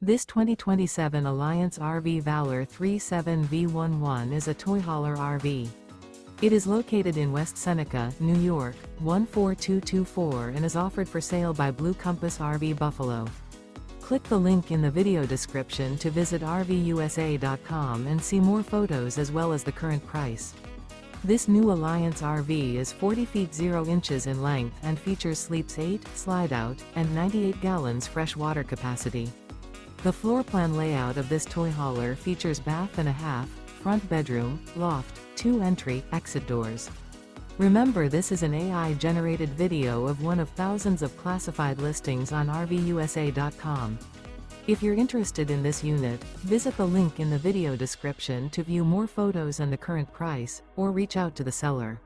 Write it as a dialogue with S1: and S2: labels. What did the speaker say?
S1: This 2027 Alliance RV Valor 37V11 is a toy hauler RV. It is located in West Seneca, New York, 14224 and is offered for sale by Blue Compass RV Buffalo. Click the link in the video description to visit RVUSA.com and see more photos as well as the current price. This new Alliance RV is 40 feet 0 inches in length and features sleeps 8, slide-out, and 98 gallons fresh water capacity. The floor plan layout of this toy hauler features bath and a half, front bedroom, loft, 2 entry, exit doors. Remember, this is an AI-generated video of one of thousands of classified listings on RVUSA.com. If you're interested in this unit, visit the link in the video description to view more photos and the current price, or reach out to the seller.